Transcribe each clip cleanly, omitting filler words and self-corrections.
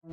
I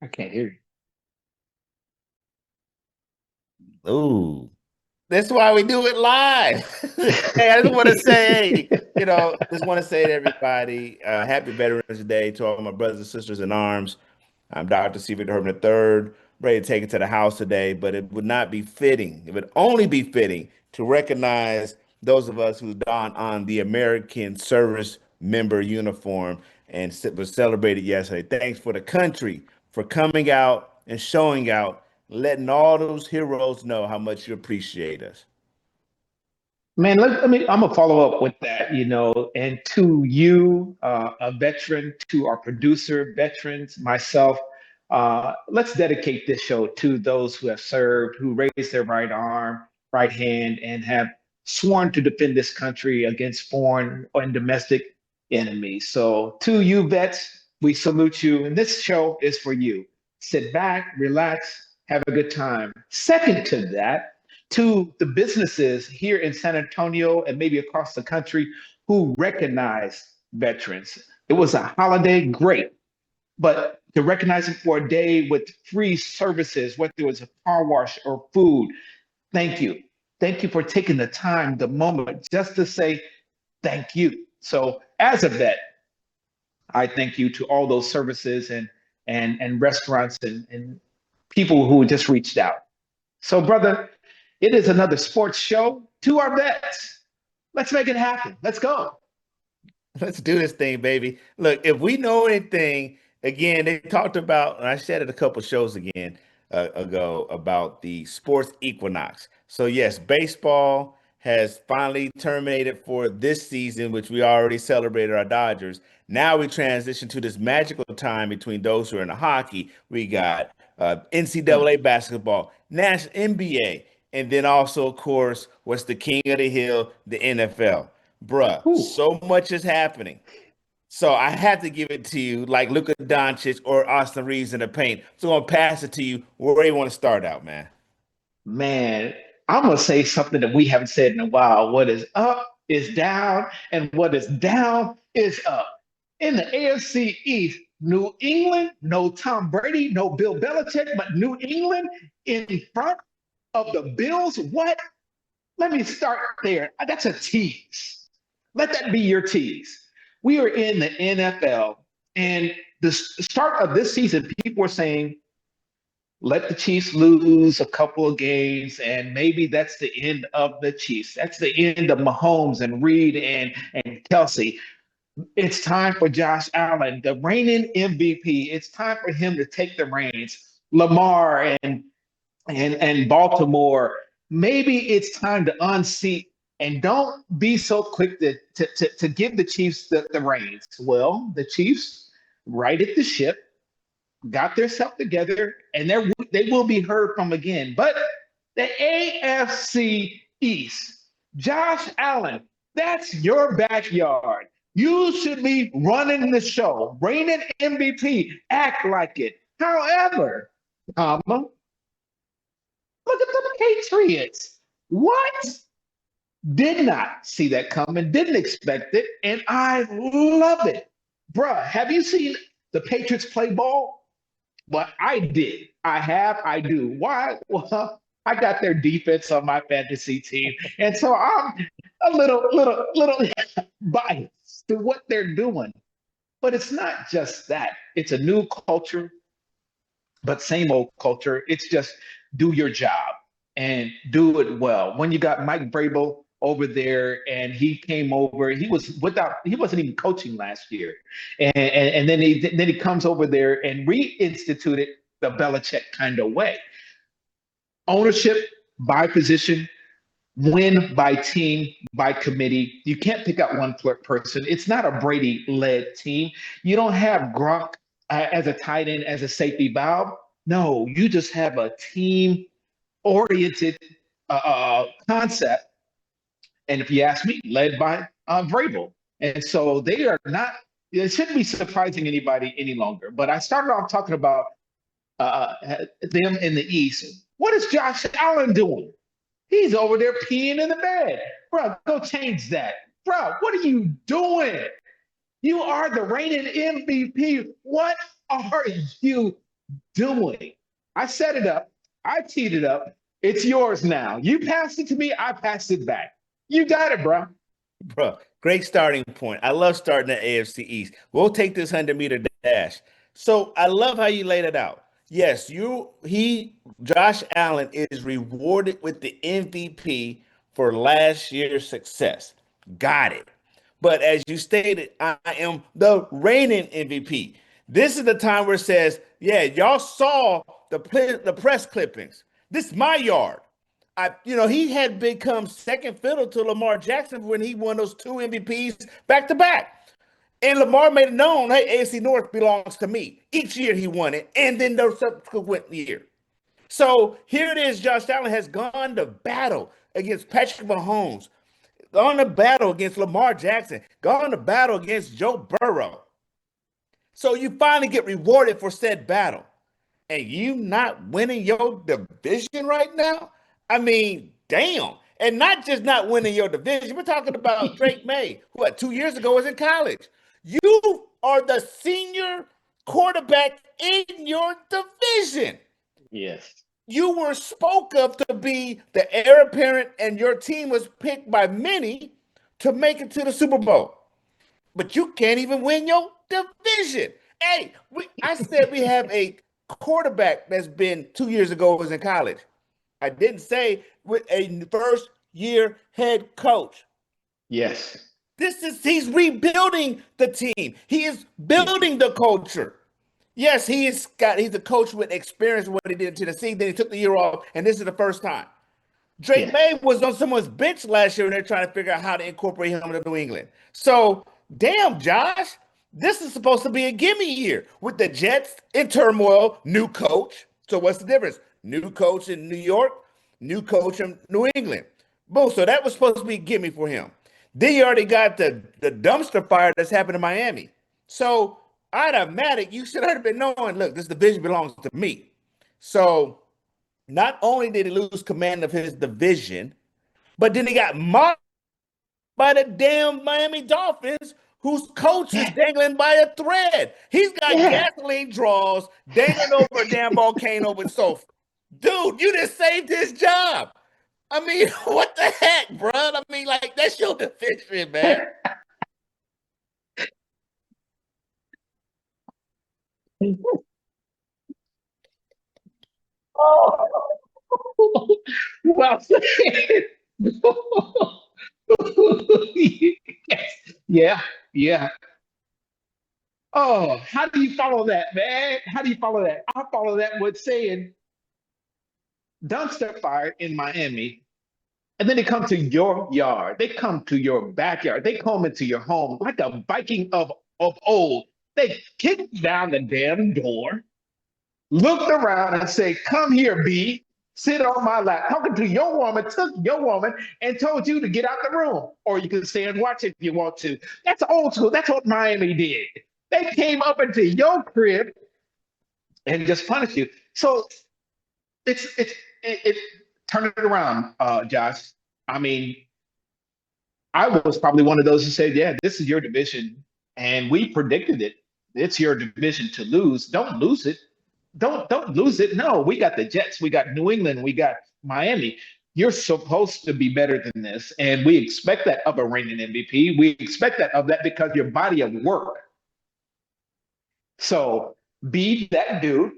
can't hear Ooh, that's why we do it live. Hey, I just want to say, hey, just want to say to everybody, happy Veterans Day to all my brothers and sisters in arms. I'm Dr. Seaver Herman III, ready to take it to the house today, but it would not be fitting. It would only be fitting to recognize those of us who don on the American service member uniform and was celebrated yesterday. Thanks for the country for coming out and showing out, letting all those heroes know how much you appreciate us. Man, let me, I'm gonna follow up with that, and to you, a veteran, to our producer, veterans, myself, let's dedicate this show to those who have served, who raised their right arm, right hand, and have sworn to defend this country against foreign and domestic enemies. So, to you, vets, we salute you, and this show is for you. Sit back, relax, have a good time. Second to that, to the businesses here in San Antonio and maybe across the country who recognize veterans. It was a holiday, great, but to recognize it for a day with free services, whether it was a car wash or food, thank you. Thank you for taking the time, the moment, just to say thank you. So, as a vet, I thank you to all those services and restaurants and people who just reached out. So, brother, it is another sports show to our vets. Let's make it happen. Let's go. Let's do this thing, baby. Look, if we know anything, again, they talked about, and I said it a couple shows ago about the sports equinox. So yes, baseball has finally terminated for this season, which we already celebrated our Dodgers. Now we transition to this magical time between those who are in the hockey. We got NCAA basketball, National NBA, and then also, of course, what's the king of the hill, the NFL. Bruh, Ooh, so much is happening. So I had to give it to you like Luka Doncic or Austin Reeves in the paint. So I'm gonna pass it to you. Where do you want to start out, man? man, I'm going to say something that we haven't said in a while. What is up is down, and what is down is up. In the AFC East, New England, no Tom Brady, no Bill Belichick, but New England in front of the Bills. What? Let me start there. That's a tease. Let that be your tease. We are in the NFL, and the start of this season, people were saying, let the Chiefs lose a couple of games, and maybe that's the end of the Chiefs. That's the end of Mahomes and Reed and Kelsey. It's time for Josh Allen, the reigning MVP. It's time for him to take the reins. Lamar and Baltimore. Maybe it's time to unseat and don't be so quick to give the Chiefs the reins. Well, the Chiefs righted the ship, got themselves together, and they will be heard from again. But the AFC East, Josh Allen, that's your backyard. You should be running the show, reigning MVP, act like it. However, comma, look at the Patriots. What? Did not see that coming, didn't expect it, and I love it. Bruh, have you seen the Patriots play ball? Well, I did. I have, I do. Why? Well, I got their defense on my fantasy team. And so I'm a little biased to what they're doing. But it's not just that. It's a new culture, but same old culture. It's just do your job. and do it well. When you got Mike Vrabel over there, and he came over, he wasn't even coaching last year, and then he comes over there and reinstituted the Belichick kind of way. Ownership by position, win by team, by committee. You can't pick out one person. It's not a Brady led team. You don't have Gronk as a tight end, as a safety valve. No, you just have a team oriented concept. And if you ask me, led by Vrabel. And so they are not, it shouldn't be surprising anybody any longer. But I started off talking about them in the East. What is Josh Allen doing? He's over there peeing in the bed. Bro, go change that. Bro, what are you doing? You are the reigning MVP. What are you doing? I set it up. I teed it up. It's yours now. You passed it to me. I passed it back. You got it, bro. Bro, great starting point. I love starting the AFC East. We'll take this 100-meter dash. So I love how you laid it out. Yes, Josh Allen is rewarded with the MVP for last year's success. Got it. But as you stated, I am the reigning MVP. This is the time where it says, yeah, y'all saw the press clippings. This is my yard. He had become second fiddle to Lamar Jackson when he won those two MVPs back to back. And Lamar made it known, hey, AFC North belongs to me. Each year he won it, and then the subsequent year. So here it is, Josh Allen has gone to battle against Patrick Mahomes, gone to battle against Lamar Jackson, gone to battle against Joe Burrow. So you finally get rewarded for said battle. And you not winning your division right now? I mean, damn. And not just not winning your division. We're talking about Drake May, who 2 years ago was in college. You are the senior quarterback in your division. Yes. You were spoke of to be the heir apparent, and your team was picked by many to make it to the Super Bowl. But you can't even win your division. Hey, I said we have a quarterback that's been 2 years ago was in college. I didn't say with a first-year head coach. Yes. He's rebuilding the team. He is building the culture. Yes, he's a coach with experience with what he did in Tennessee. Then he took the year off, and this is the first time. Drake May was on someone's bench last year, and they're trying to figure out how to incorporate him into New England. So, damn, Josh, this is supposed to be a gimme year with the Jets in turmoil, new coach. So what's the difference? New coach in New York, new coach in New England. Boom. So that was supposed to be a gimme for him. Then you already got the dumpster fire that's happened in Miami. So automatic, you should have been knowing, look, this division belongs to me. So not only did he lose command of his division, but then he got mocked by the damn Miami Dolphins, whose coach is dangling by a thread. He's got gasoline draws dangling over a damn volcano with sulfur. Dude, you just saved his job. I mean, what the heck, bro? I mean, like, that's your division, man. Oh, well said. Yeah, yeah. Oh, how do you follow that, man? How do you follow that? I follow that with saying dumpster fire in Miami, and then they come to your yard. They come to your backyard. They come into your home like a Viking of old. They kick down the damn door, looked around and say, "Come here, B. Sit on my lap." Talking to your woman, took your woman and told you to get out the room, or you can stay and watch if you want to. That's old school. That's what Miami did. They came up into your crib and just punished you. So it turn it around, Josh. I mean, I was probably one of those who said, "Yeah, this is your division," and we predicted it. It's your division to lose. Don't lose it. Don't lose it. No, we got the Jets, we got New England, we got Miami. You're supposed to be better than this, and we expect that of a reigning MVP. We expect that of that because your body of work. So be that dude.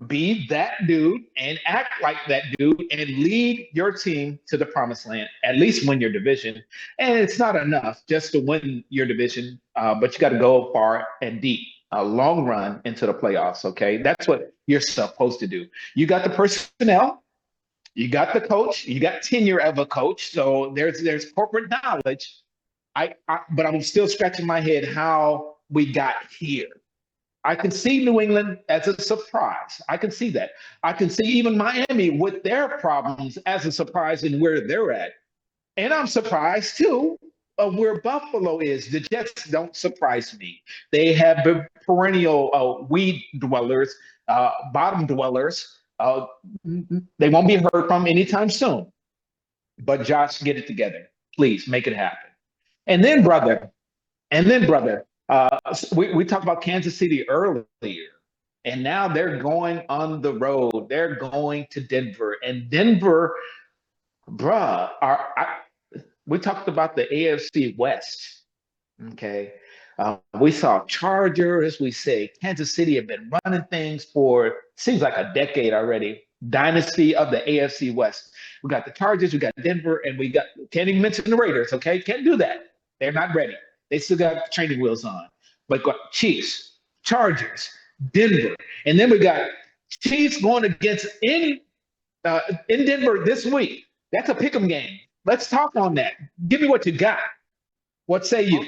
Be that dude and act like that dude and lead your team to the promised land, at least win your division. And it's not enough just to win your division, but you got to go far and deep, a long run into the playoffs. Okay. That's what you're supposed to do. You got the personnel, you got the coach, you got tenure of a coach. So there's corporate knowledge. But I'm still scratching my head how we got here. I can see New England as a surprise. I can see that. I can see even Miami with their problems as a surprise in where they're at. And I'm surprised too of where Buffalo is. The Jets don't surprise me. They have been perennial weed dwellers, bottom dwellers. They won't be heard from anytime soon. But Josh, get it together. Please make it happen. And then, brother, we talked about Kansas City earlier, and now they're going on the road. They're going to Denver, and Denver, bruh, we talked about the AFC West. Okay, we saw Chargers. We say Kansas City have been running things for seems like a decade already. Dynasty of the AFC West. We got the Chargers, we got Denver, and we got can't even mention the Raiders. Okay, can't do that. They're not ready. They still got training wheels on. But got Chiefs, Chargers, Denver, and then we got Chiefs going against in Denver this week. That's a pick'em game. Let's talk on that. Give me what you got. What say you?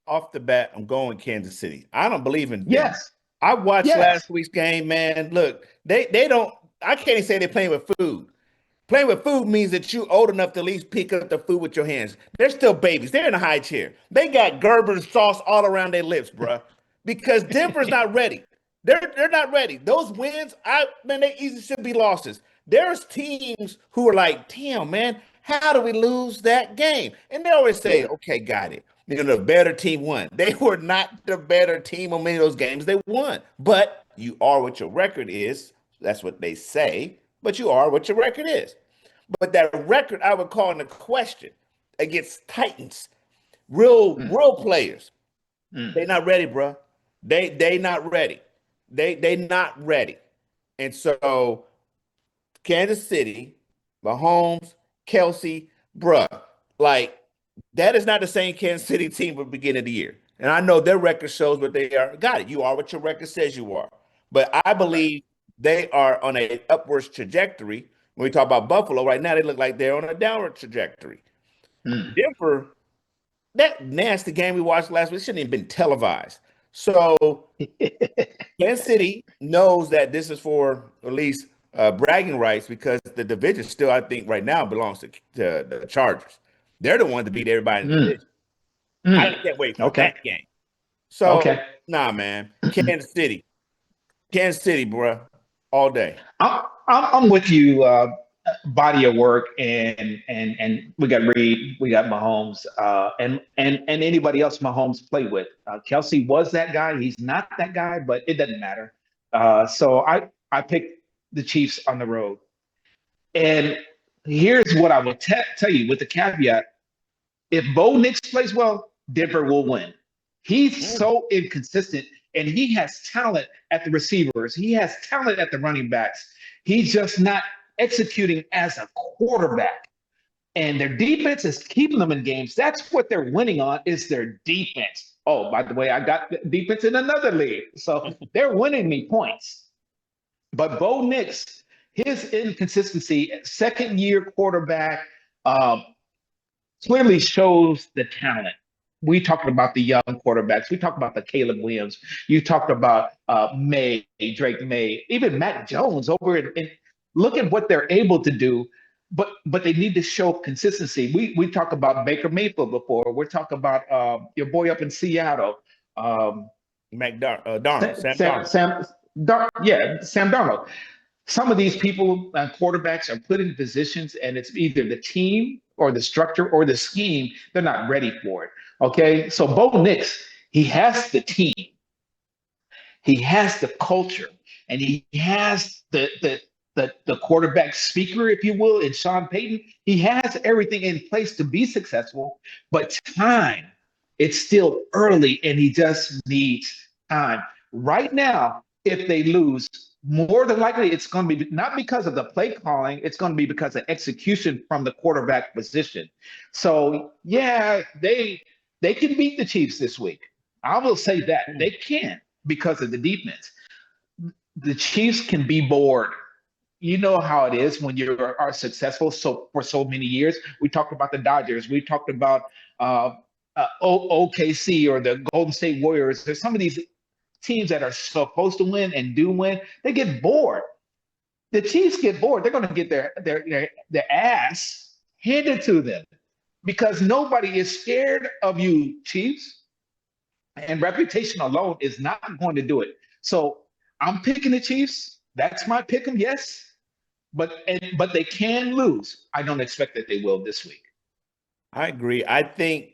Off the bat, I'm going Kansas City. I don't believe in Denver. Yes. I watched Yes. last week's game, man. Look, they don't. I can't even say they're playing with food. Playing with food means that you're old enough to at least pick up the food with your hands. They're still babies. They're in a high chair. They got Gerber sauce all around their lips, bruh. Because Denver's not ready. They're not ready. Those wins, they easily should be losses. There's teams who are like, damn, man, how do we lose that game? And they always say, okay, got it. The better team won. They were not the better team on many of those games. They won. But you are what your record is. That's what they say. But you are what your record is. But that record I would call into question against Titans, real players. They not ready, bro. They not ready. They not ready. And so Kansas City, Mahomes, Kelsey, bruh, like that is not the same Kansas City team from the beginning of the year. And I know their record shows what they are. Got it. You are what your record says you are. But I believe they are on an upwards trajectory. When we talk about Buffalo, right now they look like they're on a downward trajectory. Denver, that nasty game we watched last week shouldn't even been televised. So Kansas City knows that this is for at least bragging rights because the division still, I think, right now belongs to the Chargers. They're the ones to beat everybody in the division. I can't wait for that game. So, nah, man. Kansas City, bro, all day. I'm with you. Body of work, and we got Reed, we got Mahomes, and anybody else Mahomes played with. Kelsey was that guy. He's not that guy, but it doesn't matter. So I picked the Chiefs on the road. And here's what I will tell you with the caveat: if Bo Nix plays well, Denver will win. He's so inconsistent, and he has talent at the receivers. He has talent at the running backs. He's just not executing as a quarterback. And their defense is keeping them in games. That's what they're winning on is their defense. Oh, by the way, I got defense in another league. So they're winning me points. But Bo Nix, his inconsistency, second-year quarterback, clearly shows the talent. We talked about the young quarterbacks. We talked about the Caleb Williams. You talked about Drake May, even Matt Jones over in look at what they're able to do, but they need to show consistency. We talked about Baker Mayfield before. We're talking about your boy up in Seattle, Darnold. Sam Darnold. Some of these people, quarterbacks, are put in positions, and it's either the team or the structure or the scheme. They're not ready for it. Okay, so Bo Nix, he has the team, he has the culture, and he has the quarterback speaker, if you will, in Sean Payton. He has everything in place to be successful, but time, it's still early, and he just needs time. Right now, if they lose, more than likely it's going to be not because of the play calling, it's going to be because of execution from the quarterback position. So yeah, they can beat the Chiefs this week. I will say that they can because of the defense. The Chiefs can be bored. You know how it is when you are successful so for so many years. We talked about the Dodgers. We talked about OKC or the Golden State Warriors. There's some of these teams that are supposed to win and do win. They get bored. The Chiefs get bored. They're going to get their ass handed to them because nobody is scared of you, Chiefs. And reputation alone is not going to do it. So I'm picking the Chiefs. That's my pick 'em, yes. But they can lose. I don't expect that they will this week. I agree. I think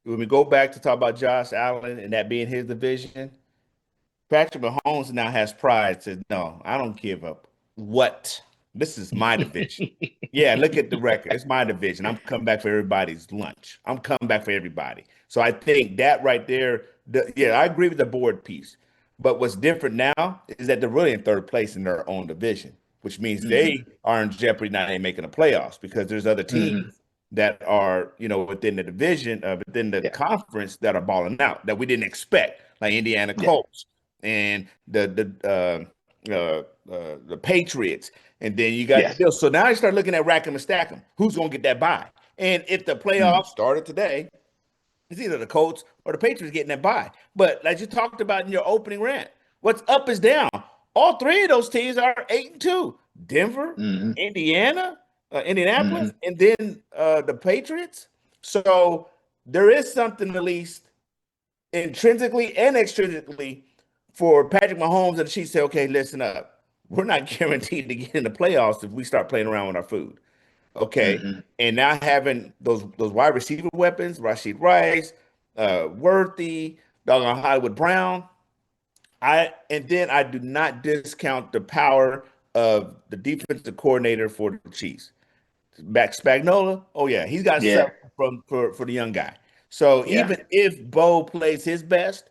when we go back to talk about Josh Allen and that being his division, Patrick Mahomes now has pride. Says, no, I don't give up. What? This is my division. Yeah, look at the record. It's my division. I'm coming back for everybody's lunch. I'm coming back for everybody. So I think that right there, yeah, I agree with the board piece. But what's different now is that they're really in third place in their own division, which means they are in jeopardy now in making the playoffs because there's other teams that are, within the division, within the conference that are balling out that we didn't expect, like Indiana Colts and the Patriots, and then you got the Bills. So now you start looking at rack 'em and stack 'em. Who's going to get that bye? And if the playoffs started today, it's either the Colts or the Patriots getting that bye. But as you talked about in your opening rant, what's up is down. All three of those teams are 8-2. Denver, Indiana, Indianapolis, and then the Patriots. So there is something, at least intrinsically and extrinsically, for Patrick Mahomes and the Chiefs say, okay, listen up. We're not guaranteed to get in the playoffs if we start playing around with our food. Okay. And now having those wide receiver weapons, Rashid Rice, Worthy, doggone Hollywood Brown. I do not discount the power of the defensive coordinator for the Chiefs. Back Spagnuolo, oh yeah, he's got something for the young guy. So even if Bo plays his best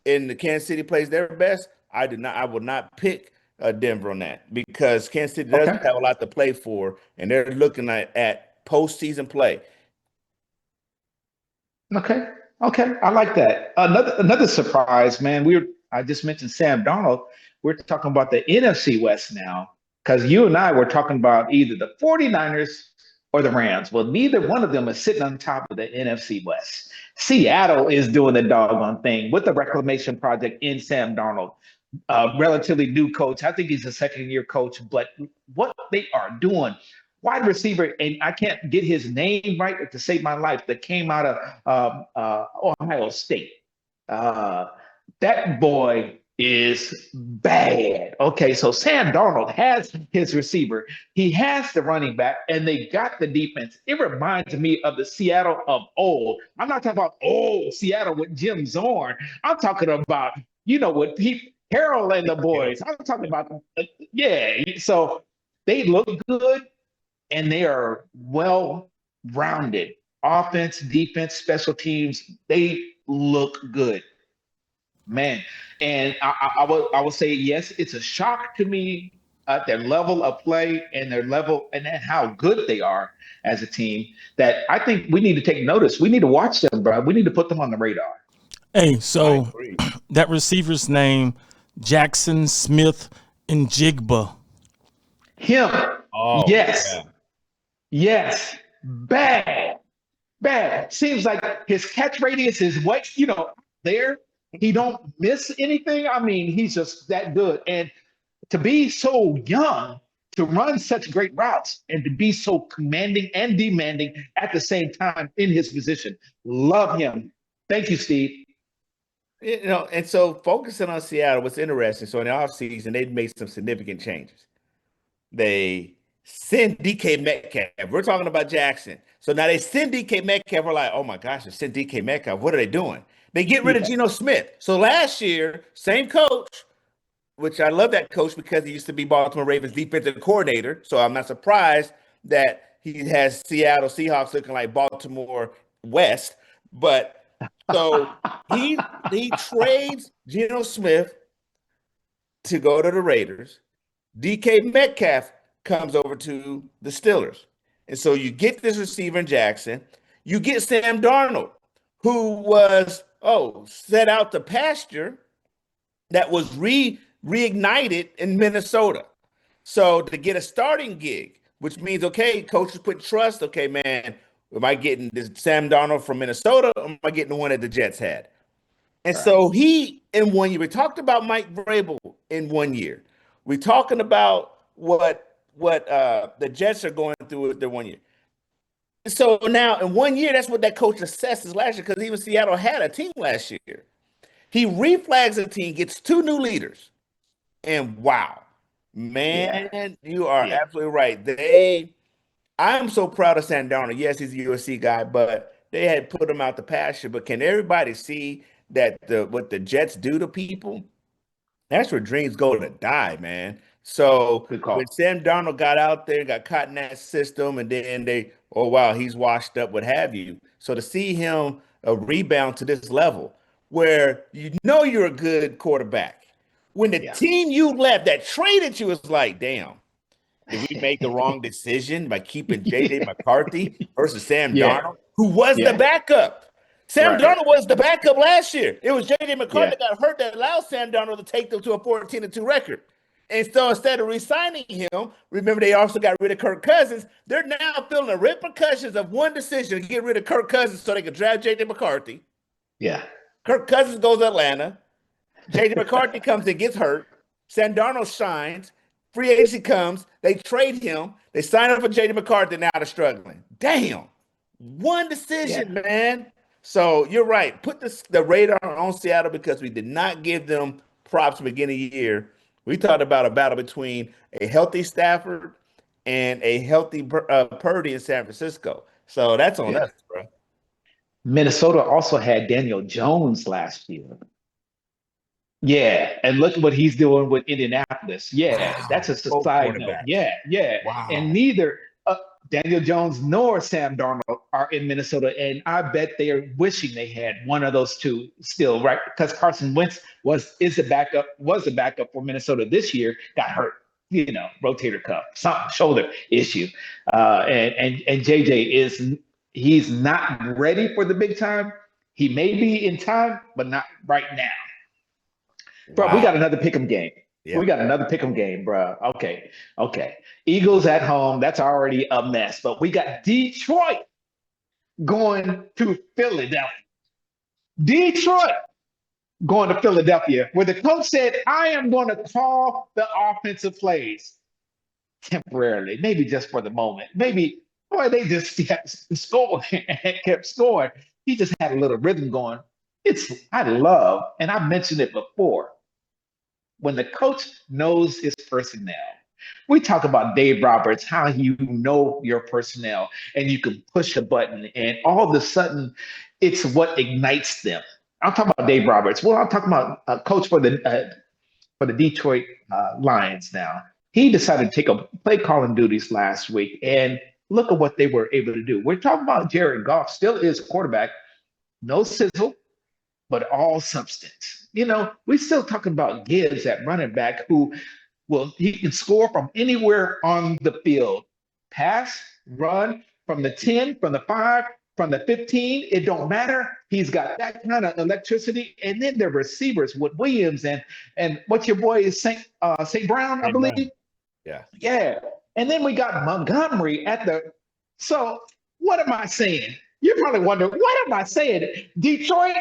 and the Kansas City plays their best, I will not pick Denver on that because Kansas City doesn't have a lot to play for, and they're looking at postseason play. Okay, I like that. Another surprise, man. I just mentioned Sam Darnold. We're talking about the NFC West now because you and I were talking about either the 49ers or the Rams. Well, neither one of them is sitting on top of the NFC West. Seattle is doing the doggone thing with the reclamation project in Sam Darnold. Relatively new coach. I think he's a second-year coach, but what they are doing, wide receiver, and I can't get his name right to save my life, that came out of Ohio State. That boy is bad. Okay, so Sam Darnold has his receiver, he has the running back, and they got the defense. It reminds me of the Seattle of old. I'm not talking about old Seattle with Jim Zorn. I'm talking about, with Pete Carroll and the boys. I'm talking about, So they look good and they are well rounded. Offense, defense, special teams, they look good, man. And I will say, yes, it's a shock to me at their level of play and their level and how good they are as a team that I think we need to take notice. We need to watch them, bro. We need to put them on the radar. Hey, so that receiver's name, Jackson Smith and Jigba. Him. Oh, yes. Yes. Bad. Seems like his catch radius is what, there. He don't miss anything. I mean, he's just that good. And to be so young, to run such great routes, and to be so commanding and demanding at the same time in his position. Love him. Thank you, Steve. And so focusing on Seattle, what's interesting, so in the offseason, they've made some significant changes. They send DK Metcalf. We're talking about Jackson. So now they send DK Metcalf. We're like, oh my gosh, they sent DK Metcalf. What are they doing? They get rid of Geno Smith. So last year, same coach, which I love that coach because he used to be Baltimore Ravens defensive coordinator. So I'm not surprised that he has Seattle Seahawks looking like Baltimore West. But so he trades Geno Smith to go to the Raiders. DK Metcalf comes over to the Steelers. And so you get this receiver in Jackson. You get Sam Darnold, who was, set out to pasture that was reignited in Minnesota. So to get a starting gig, which means, okay, coaches put trust. Okay, man, am I getting this Sam Darnold from Minnesota or am I getting the one that the Jets had? And so he, in 1 year, we talked about Mike Vrabel in 1 year. We're talking about what the Jets are going through with their 1 year. So now in 1 year, that's what that coach assesses last year, because even Seattle had a team last year. He reflags a team, gets 2 new leaders, and wow, man, you are absolutely right. I'm so proud of Sam Darnold. Yes, he's a USC guy, but they had put him out the pasture. But can everybody see that what the Jets do to people? That's where dreams go to die, man. So when Sam Darnold got out there, got caught in that system, and then he's washed up, what have you. So to see him rebound to this level where you're a good quarterback. When the team you left that traded you was like, damn, did we make the wrong decision by keeping J.J. McCarthy versus Sam Darnold, who was the backup? Sam Darnold was the backup last year. It was J.J. McCarthy that got hurt that allowed Sam Darnold to take them to a 14-2 record. And so instead of re-signing him, remember they also got rid of Kirk Cousins. They're now feeling the repercussions of one decision to get rid of Kirk Cousins so they could draft J.J. McCarthy. Yeah. Kirk Cousins goes to Atlanta. J.J. McCarthy comes and gets hurt. Sam Darnold shines. Free agency comes. They trade him. They sign up for J.J. McCarthy. Now they're struggling. Damn. One decision, man. So you're right. Put the radar on Seattle because we did not give them props beginning of the year. We talked about a battle between a healthy Stafford and a healthy Purdy in San Francisco. So that's on us, bro. Minnesota also had Daniel Jones last year. Yeah, and look at what he's doing with Indianapolis. Yeah, that's a side note. Yeah. Wow. And neither Daniel Jones nor Sam Darnold are in Minnesota, and I bet they are wishing they had one of those two still, right? Because Carson Wentz was a backup for Minnesota this year, got hurt, rotator cuff, shoulder issue, and JJ he's not ready for the big time. He may be in time, but not right now. Bro, we got another pick'em game. Yeah. We got another pick'em game, bro. Okay. Eagles at home. That's already a mess. But we got Detroit going to Philadelphia. Where the coach said, I am going to call the offensive plays temporarily, maybe just for the moment. Maybe, they just kept scoring. He just had a little rhythm going. I love, and I mentioned it before, when the coach knows his personnel. We talk about Dave Roberts, how you know your personnel and you can push a button and all of a sudden it's what ignites them. I'm talking about Dave Roberts. Well, I'm talking about a coach for the Detroit Lions now. He decided to take a play calling duties last week and look at what they were able to do. We're talking about Jared Goff, still is quarterback, no sizzle, but all substance. We're still talking about Gibbs at running back he can score from anywhere on the field. Pass, run from the 10, from the 5, from the 15. It don't matter. He's got that kind of electricity. And then the receivers with Williams and what's your boy is St. Brown, I believe. Yeah. And then we got Montgomery so what am I saying? You're probably wondering, what am I saying? Detroit,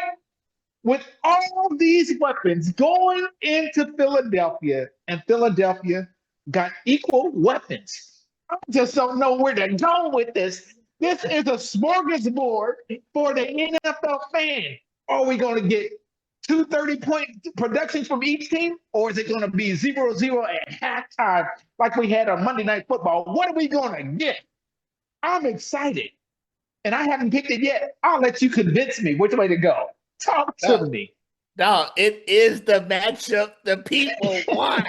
with all these weapons going into Philadelphia, and Philadelphia got equal weapons. I just don't know where to go with this. This is a smorgasbord for the NFL fan. Are we going to get 2 30-point productions from each team, or is it going to be 0-0 at halftime like we had on Monday Night Football? What are we going to get? I'm excited, and I haven't picked it yet. I'll let you convince me which way to go. Talk to me. No, it is the matchup the people want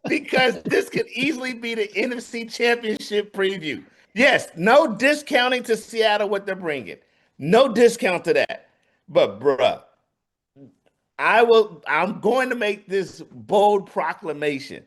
because this could easily be the NFC Championship preview. Yes, no discounting to Seattle what they're bringing. No discount to that. But, bruh, I'm going to make this bold proclamation.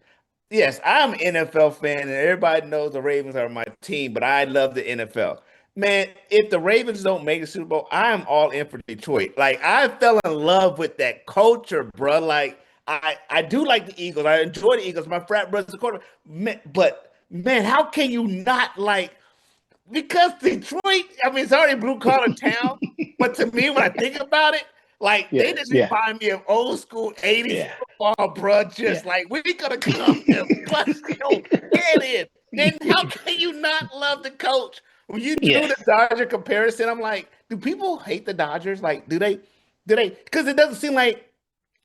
Yes, I'm an NFL fan, and everybody knows the Ravens are my team, but I love the NFL. Man, if the Ravens don't make the Super Bowl, I am all in for Detroit. Like I fell in love with that culture, bro. Like I do like the Eagles. I enjoy the Eagles. My frat brother's a quarter. Man, but man, how can you not like because Detroit, I mean, it's already a blue collar town, but to me, when I think about it, like they just yeah, remind me of old school 80s yeah, football, bro. Just yeah. like we gonna come and bust your head in. Then how can you not love the coach? When you do Yes. the Dodger comparison, I'm like, do people hate the Dodgers? Like, do they? Because it doesn't seem like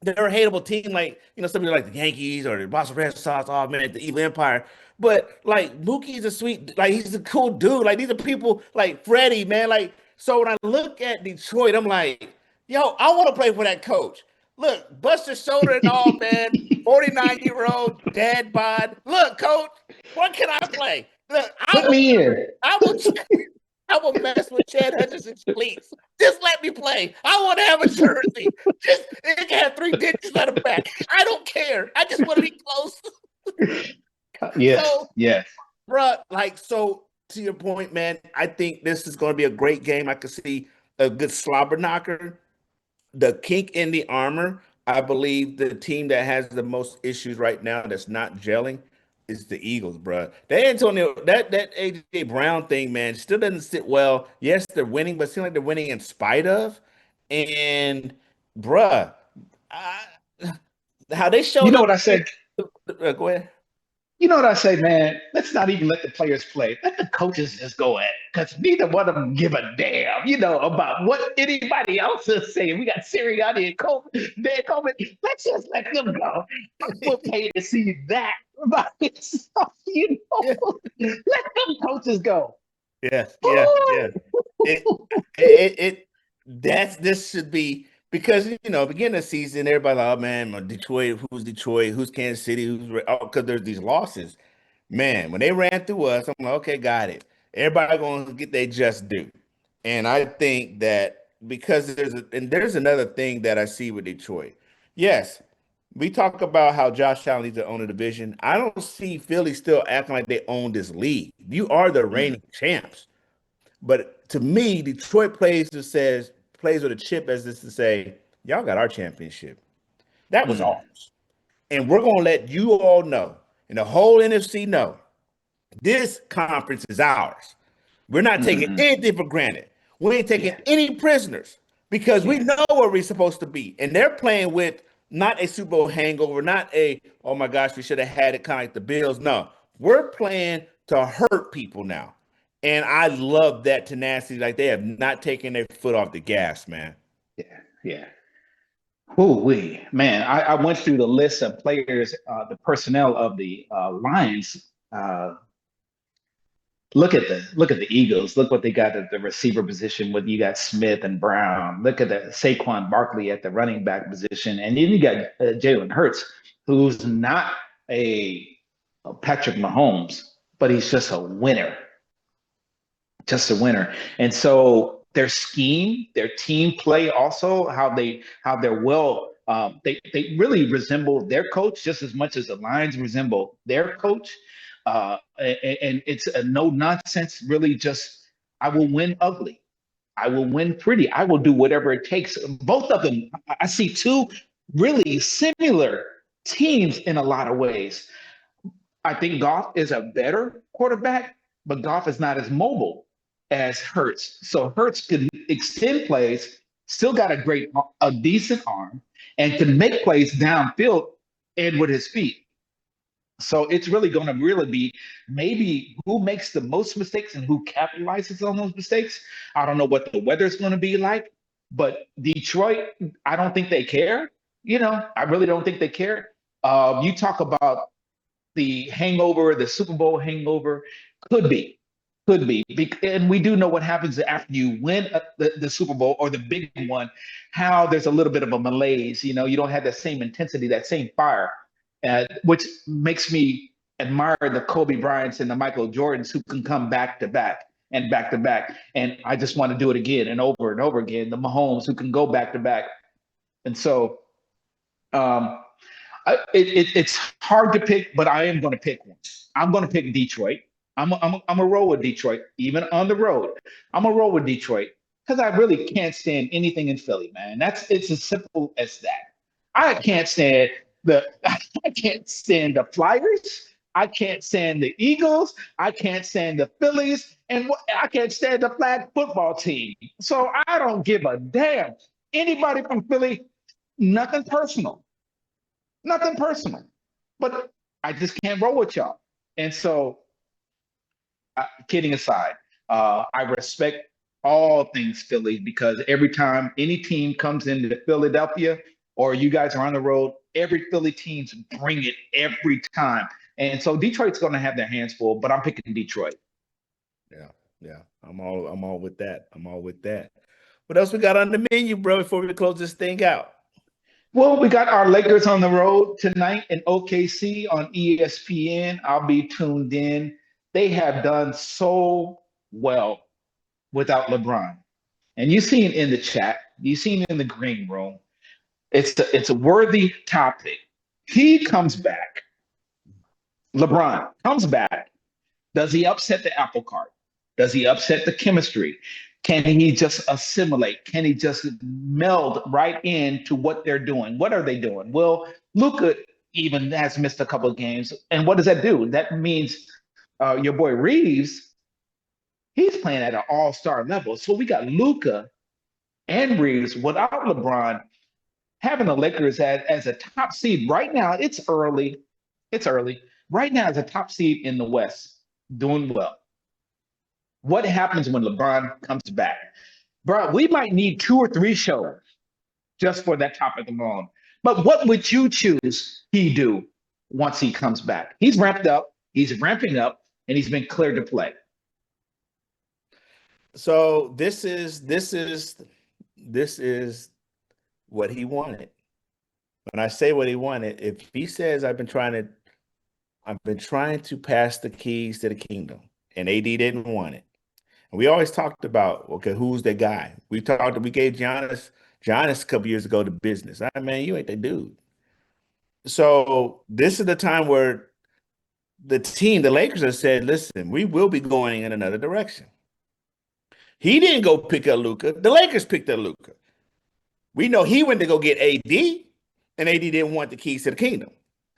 they're a hateable team, like somebody like the Yankees or the Boston Red Sox. Oh man, the evil empire. But like Mookie's a sweet, like he's a cool dude. Like these are people like Freddie, man. Like so when I look at Detroit, I'm like, yo, I want to play for that coach. Look, bust your shoulder and all, man. 49-year-old dad bod. Look, coach, what can I play? Look, Put me in. I will I will mess with Chad Hutchinson's cleats. Just let me play. I want to have a jersey. Just it can have 3 digits on the back. I don't care. I just want to be close. Yes, So, yes. bruh, like so to your point, man, I think this is going to be a great game. I could see a good slobber knocker. The kink in the armor, I believe the team that has the most issues right now that's not gelling is the Eagles, bro. That Antonio, that AJ Brown thing, man, still doesn't sit well. Yes, they're winning, but it seems like they're winning in spite of. And, bruh, I, how they You showed know up. what I said? Go ahead. You know what I say, man? Let's not even let the players play. Let the coaches just go at it. Because neither one of them give a damn, about what anybody else is saying. We got Sirianni and Dan Coleman. Let's just let them go. We'll pay to see that about this stuff, Yeah, Let them coaches go. yeah, yeah, yeah. It, it this should be because beginning of the season, everybody like, oh man, Detroit, who's Kansas City, because there's these losses. Man, when they ran through us, I'm like, okay, got it. Everybody gonna get their just due. And I think that because there's another thing that I see with Detroit. Yes, we talk about how Josh Allen needs to own a division. I don't see Philly still acting like they own this league. You are the Mm, reigning champs. But to me, Detroit plays with a chip as this to say, y'all got our championship. That was mm, ours. And we're gonna let you all know, and the whole NFC know, this conference is ours. We're not taking mm. anything for granted. We ain't taking Yeah, any prisoners because we yeah, know where we're supposed to be. And they're playing with not a Super Bowl hangover, not a, oh my gosh, we should have had it kind of like the Bills. No, we're playing to hurt people now. And I love that tenacity. Like they have not taken their foot off the gas, man. yeah, yeah. Oh, man, I went through the list of players, the personnel of the Lions. Look at the Eagles. Look what they got at the receiver position. With you got Smith and Brown. Look at the Saquon Barkley at the running back position, and then you got Jalen Hurts, who's not a Patrick Mahomes, but he's just a winner. And so their scheme, their team play, also how they're well. They really resemble their coach just as much as the Lions resemble their coach. And it's a no nonsense, really just I will win ugly. I will win pretty. I will do whatever it takes. Both of them, I see two really similar teams in a lot of ways. I think Goff is a better quarterback, but Goff is not as mobile as Hurts. So Hurts can extend plays, still got a decent arm, and can make plays downfield and with his feet. So it's really going to really be maybe who makes the most mistakes and who capitalizes on those mistakes. I don't know what the weather's going to be like, but Detroit, I don't think they care. I really don't think they care. You talk about the hangover, the Super Bowl hangover, could be, and we do know what happens after you win the Super Bowl or the big one. How there's a little bit of a malaise. You don't have that same intensity, that same fire, which makes me admire the Kobe Bryants and the Michael Jordans who can come back to back and back to back. And I just want to do it again and over again. The Mahomes who can go back to back. And so Um, it's hard to pick, but I am going to pick one. I'm going to pick Detroit. I'm a roll with Detroit, even on the road. I'm a roll with Detroit because I really can't stand anything in Philly, man. It's as simple as that. I can't stand the I can't stand the Flyers. I can't stand the Eagles. I can't stand the Phillies, and I can't stand the flag football team. So I don't give a damn. Anybody from Philly, nothing personal. Nothing personal, but I just can't roll with y'all. And so, kidding aside, I respect all things Philly because every time any team comes into Philadelphia or you guys are on the road, every Philly teams bring it every time. And so Detroit's going to have their hands full, but I'm picking Detroit. Yeah, yeah, I'm all with that. I'm all with that. What else we got on the menu, bro? Before we close this thing out. Well, we got our Lakers on the road tonight in OKC on ESPN. I'll be tuned in. They have done so well without LeBron. And you've seen in the chat, you've seen in the green room, it's a worthy topic. He comes back. LeBron comes back. Does he upset the apple cart? Does he upset the chemistry? Can he just assimilate? Can he just meld right into what they're doing? What are they doing? Well, Luka even has missed a couple of games. And what does that do? That means your boy Reeves, he's playing at an all-star level. So we got Luka and Reeves without LeBron having the Lakers as a top seed right now. It's early. It's early. Right now, as a top seed in the West, doing well. What happens when LeBron comes back? Bro, we might need 2 or 3 shows just for that topic alone. But what would you choose he do once he comes back? He's ramped up, he's ramping up, and he's been cleared to play. So this is what he wanted. When I say what he wanted, if he says I've been trying to pass the keys to the kingdom, and AD didn't want it. And we always talked about, okay, who's the guy? We gave Giannis a couple years ago the business. Man, you ain't the dude. So this is the time where the Lakers have said, listen, we will be going in another direction. He didn't go pick up Luka. The Lakers picked up Luka. We know he went to go get AD, and AD didn't want the keys to the kingdom.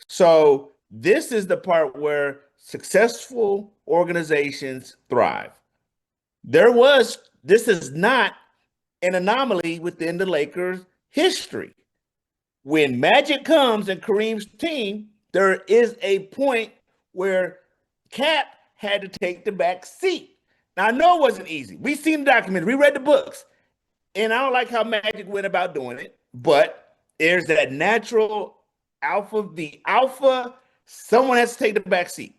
So this is the part where successful organizations thrive. This is not an anomaly within the Lakers' history. When Magic comes and Kareem's team, there is a point where Cap had to take the back seat. Now, I know it wasn't easy. We've seen the documentary, we read the books, and I don't like how Magic went about doing it, but there's that natural alpha, someone has to take the back seat.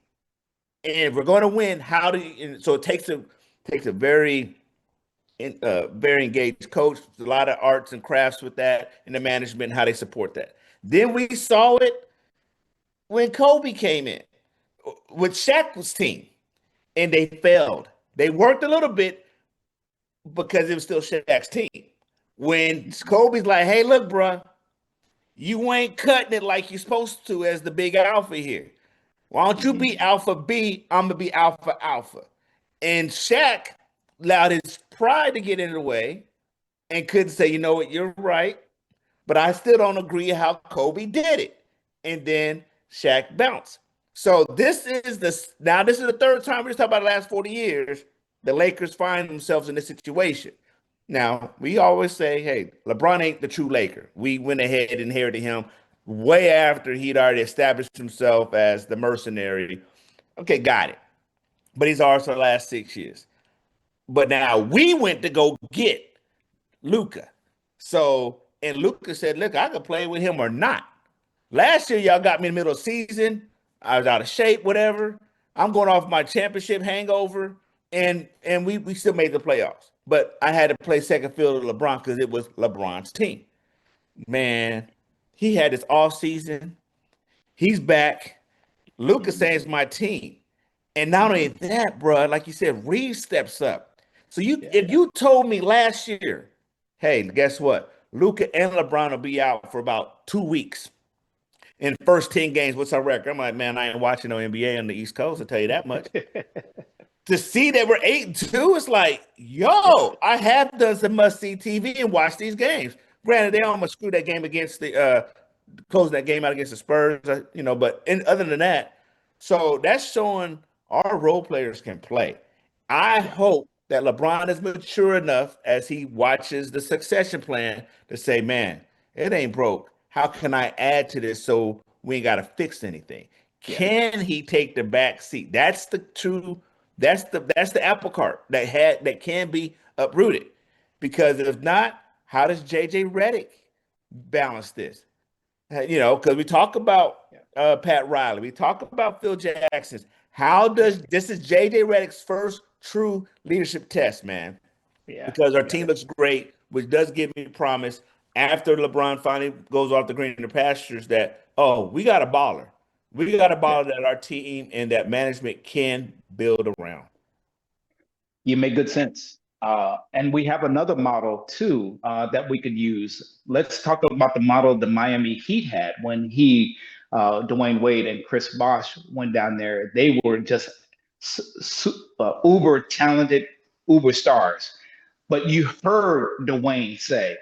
And if we're going to win, so it takes a very engaged coach, a lot of arts and crafts with that, and the management and how they support that. Then we saw it when Kobe came in with Shaq's team, and they failed. They worked a little bit because it was still Shaq's team. When Kobe's like, hey, look, bro, you ain't cutting it like you're supposed to as the big alpha here. Why don't you be alpha B? I'm going to be alpha. And Shaq allowed his pride to get in the way and couldn't say, you know what, you're right, but I still don't agree how Kobe did it. And then Shaq bounced. So this is the third time we're talking about the last 40 years, the Lakers find themselves in this situation. Now, we always say, hey, LeBron ain't the true Laker. We went ahead and inherited him way after he'd already established himself as the mercenary. Okay, got it. But he's ours for the last 6 years. But now we went to go get Luka. And Luka said, look, I could play with him or not. Last year, y'all got me in the middle of the season. I was out of shape, whatever. I'm going off my championship hangover, and we still made the playoffs. But I had to play second field to LeBron because it was LeBron's team. Man, he had this off season. He's back. Luka saying it's my team. And not only that, bro, like you said, Reeves steps up. So if you told me last year, hey, guess what? Luka and LeBron will be out for about 2 weeks. In the first 10 games, what's our record? I'm like, man, I ain't watching no NBA on the East Coast, I'll tell you that much. To see that we're 8-2, it's like, yo, I have done some must-see TV and watch these games. Granted, they almost screwed that game against the closed that game out against the Spurs, but other than that, so that's showing our role players can play. I hope that LeBron is mature enough as he watches the succession plan to say, man, it ain't broke. How can I add to this so we ain't got to fix anything? Can he take the back seat? That's the apple cart that can be uprooted. Because if not, how does JJ Redick balance this? Because we talk about Pat Riley, we talk about Phil Jackson. This is JJ Redick's first true leadership test, man. Yeah. Because our team looks great, which does give me promise after LeBron finally goes off the greener pastures that, we got a baller. We got a baller that our team and that management can build around. You make good sense. And we have another model too that we could use. Let's talk about the model the Miami Heat had when Dwayne Wade and Chris Bosh went down there. They were just uber talented, uber stars. But you heard Dwayne say,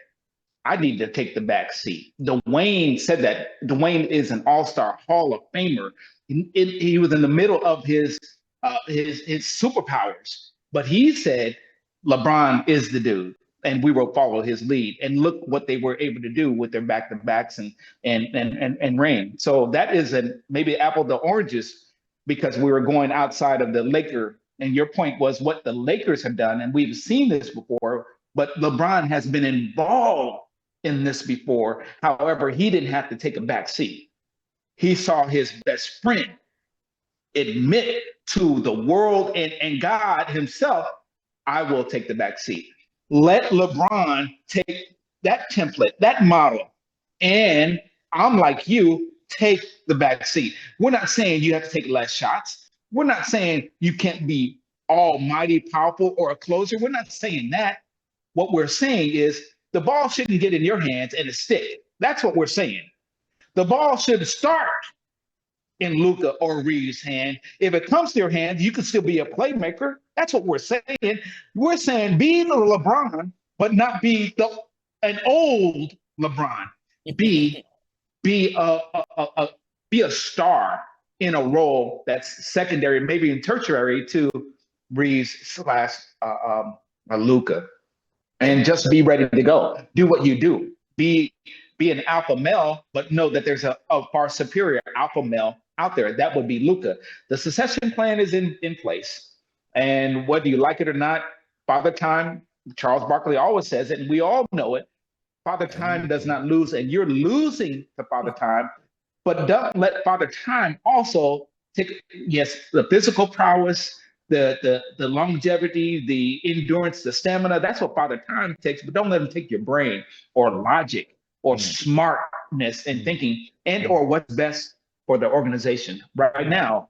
I need to take the back seat. Dwayne said that. Dwayne is an all-star Hall of Famer. He was in the middle of his superpowers, but he said LeBron is the dude, and we will follow his lead. And look what they were able to do with their back-to-backs and reign. So that is maybe apple to oranges because we were going outside of the Laker. And your point was what the Lakers have done, and we've seen this before. But LeBron has been involved in this before. However, he didn't have to take a back seat. He saw his best friend admit to the world and God himself, I will take the back seat. Let LeBron take that template, that model, and I'm like you, take the back seat. We're not saying you have to take less shots. We're not saying you can't be almighty powerful or a closer. We're not saying that. What we're saying is the ball shouldn't get in your hands and it stick. That's what we're saying. The ball should start in Luka or Reeves' hand. If it comes to your hand, you can still be a playmaker. That's what we're saying. We're saying be the LeBron, but not be an old LeBron. Be a star in a role that's secondary, maybe in tertiary to Reeves / Luka. And just be ready to go. Do what you do. Be an alpha male, but know that there's a far superior alpha male out there. That would be Luka. The succession plan is in place. And whether you like it or not, Father Time, Charles Barkley always says it, and we all know it. Father Time does not lose, and you're losing to Father Time. But don't let Father Time also take, the physical prowess, the longevity, the endurance, the stamina. That's what Father Time takes, but don't let him take your brain or logic or smartness and thinking or what's best for the organization. Right now,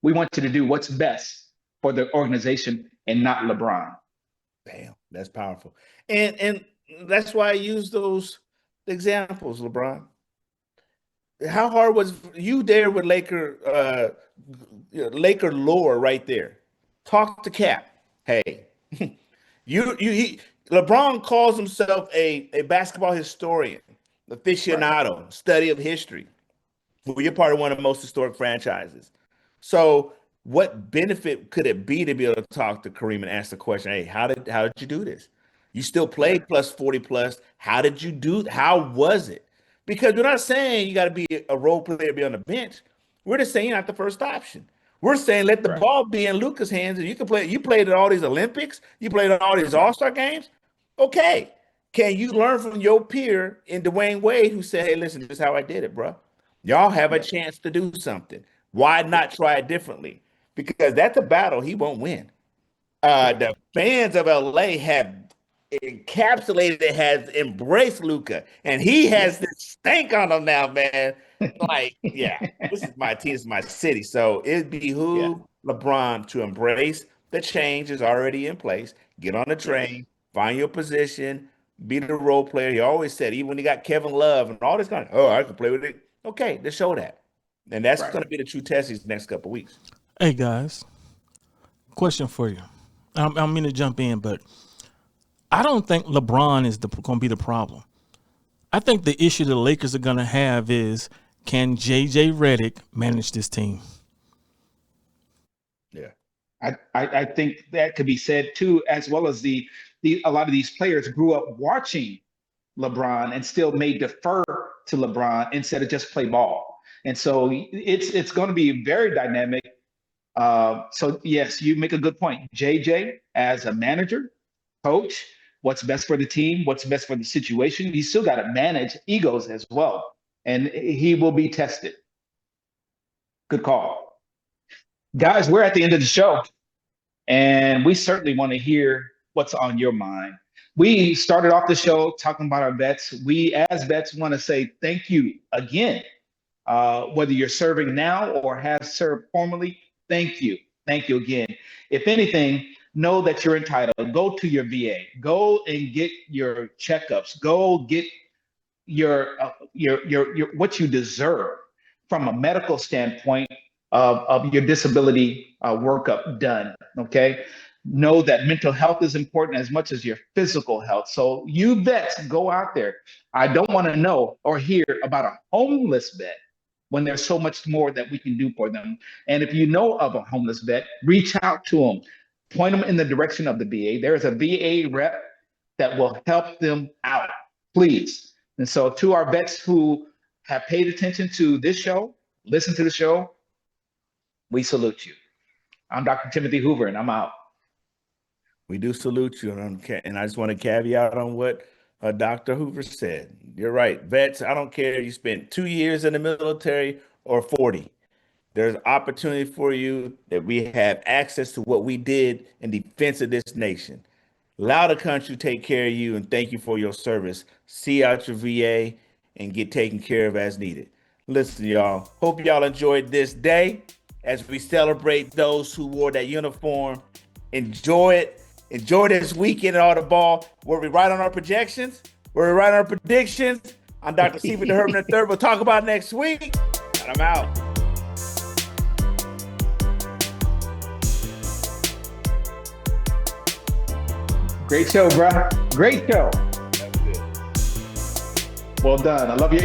we want you to do what's best for the organization and not LeBron. Damn, that's powerful. And that's why I use those examples, LeBron. How hard was you there with Laker lore right there? Talk to Cap. Hey, LeBron calls himself a basketball historian, aficionado, study of history. Well, you're part of one of the most historic franchises. So what benefit could it be to be able to talk to Kareem and ask the question, hey, how did you do this? You still played plus 40 plus. How did you do? How was it? Because we're not saying you got to be a role player, be on the bench. We're just saying you're not the first option. We're saying let the ball be in Luka's hands, and you can play. You played at all these Olympics. You played at all these All-Star games. Okay, can you learn from your peer in Dwayne Wade who said, "Hey, listen, this is how I did it, bro. Y'all have a chance to do something. Why not try it differently? Because that's a battle he won't win." The fans of LA have encapsulated it, has embraced Luka, and he has this stank on him now, man. Like, this is my team, this is my city. So it behooves LeBron to embrace the change is already in place. Get on the train, find your position, be the role player. He always said, even when he got Kevin Love and all this kind of, oh, I can play with it. Okay, let's show that. And that's Right. going to be the true test these next couple of weeks. Hey guys, question for you. I don't mean to jump in, but I don't think LeBron is going to be the problem. I think the issue the Lakers are going to have is, can JJ Redick manage this team? Yeah. I think that could be said too, as well as a lot of these players grew up watching LeBron and still may defer to LeBron instead of just play ball. And so it's going to be very dynamic. So yes, you make a good point. JJ as a manager, coach, what's best for the team, what's best for the situation. He's still got to manage egos as well, and he will be tested. Good call. Guys, we're at the end of the show, and we certainly want to hear what's on your mind. We started off the show talking about our vets. We, as vets, want to say thank you again. Whether you're serving now or have served formerly, thank you. Thank you again. If anything, know that you're entitled. Go to your VA. Go and get your checkups. Go get your what you deserve from a medical standpoint of your disability workup done. Okay. Know that mental health is important as much as your physical health. So you vets, go out there. I don't want to know or hear about a homeless vet when there's so much more that we can do for them. And if you know of a homeless vet, reach out to them, point them in the direction of the VA. There is a VA rep that will help them out, please. And so to our vets who have paid attention to this show, listen to the show, we salute you. I'm Dr. Timothy Hoover, and I'm out. We do salute you. And I just want to caveat on what Dr. Hoover said. You're right. Vets, I don't care if you spent 2 years in the military or 40. There's opportunity for you that we have access to what we did in defense of this nation. Allow the country to take care of you, and thank you for your service. See out your VA and get taken care of as needed. Listen, y'all. Hope y'all enjoyed this day as we celebrate those who wore that uniform. Enjoy it. Enjoy this weekend at All the Ball. Were we right on our projections? Were we right on our predictions? I'm Dr. Stephen DeHerman III. We'll talk about it next week. And I'm out. Great show, bro. Great show. Well done. I love your